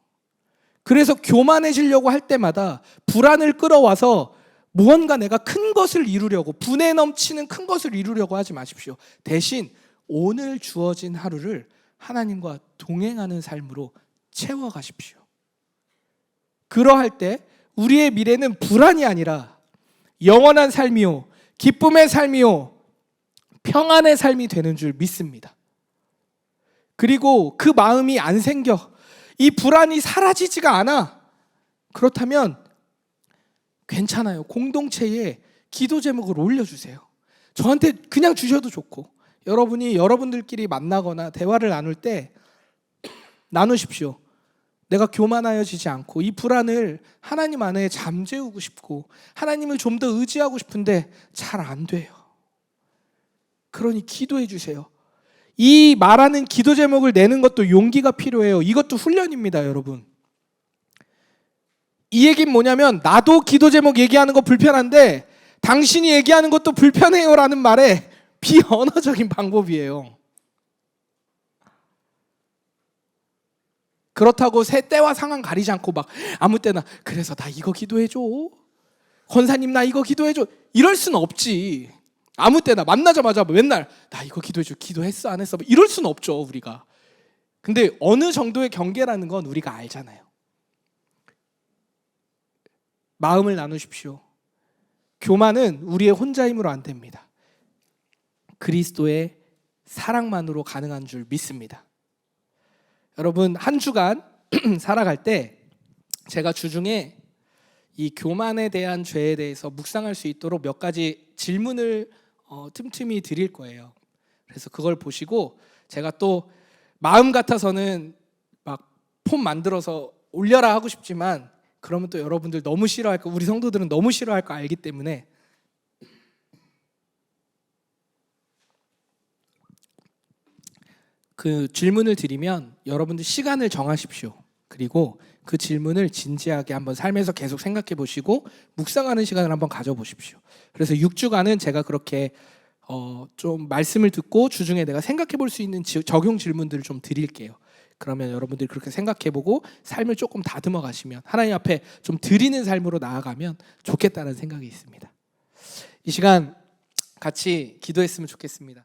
그래서 교만해지려고 할 때마다 불안을 끌어와서 무언가 내가 큰 것을 이루려고, 분에 넘치는 큰 것을 이루려고 하지 마십시오. 대신 오늘 주어진 하루를 하나님과 동행하는 삶으로 채워가십시오. 그러할 때 우리의 미래는 불안이 아니라 영원한 삶이요, 기쁨의 삶이요, 평안의 삶이 되는 줄 믿습니다. 그리고 그 마음이 안 생겨, 이 불안이 사라지지가 않아. 그렇다면 괜찮아요. 공동체에 기도 제목을 올려주세요. 저한테 그냥 주셔도 좋고, 여러분이 여러분들끼리 만나거나 대화를 나눌 때 나누십시오. 내가 교만하여지지 않고 이 불안을 하나님 안에 잠재우고 싶고 하나님을 좀 더 의지하고 싶은데 잘 안 돼요. 그러니 기도해 주세요. 이 말하는 기도 제목을 내는 것도 용기가 필요해요. 이것도 훈련입니다, 여러분. 이 얘기는 뭐냐면, 나도 기도 제목 얘기하는 거 불편한데 당신이 얘기하는 것도 불편해요 라는 말에 비언어적인 방법이에요. 그렇다고 새 때와 상황 가리지 않고 막 아무 때나 그래서 나 이거 기도해줘, 권사님 나 이거 기도해줘, 이럴 수는 없지. 아무 때나 만나자마자 맨날 나 이거 기도해줘, 기도했어 안 했어, 이럴 수는 없죠 우리가. 근데 어느 정도의 경계라는 건 우리가 알잖아요. 마음을 나누십시오. 교만은 우리의 혼자 힘으로 안 됩니다. 그리스도의 사랑만으로 가능한 줄 믿습니다. 여러분, 한 주간 살아갈 때 제가 주중에 이 교만에 대한 죄에 대해서 묵상할 수 있도록 몇 가지 질문을 틈틈이 드릴 거예요. 그래서 그걸 보시고 제가 또 마음 같아서는 막 폼 만들어서 올려라 하고 싶지만 그러면 또 여러분들 너무 싫어할 거, 우리 성도들은 너무 싫어할 거 알기 때문에 그 질문을 드리면 여러분들 시간을 정하십시오. 그리고 그 질문을 진지하게 한번 삶에서 계속 생각해 보시고 묵상하는 시간을 한번 가져보십시오. 그래서 6주간은 제가 그렇게 좀 말씀을 듣고 주중에 내가 생각해 볼 수 있는 적용 질문들을 좀 드릴게요. 그러면 여러분들이 그렇게 생각해보고 삶을 조금 다듬어 가시면, 하나님 앞에 좀 드리는 삶으로 나아가면 좋겠다는 생각이 있습니다. 이 시간 같이 기도했으면 좋겠습니다.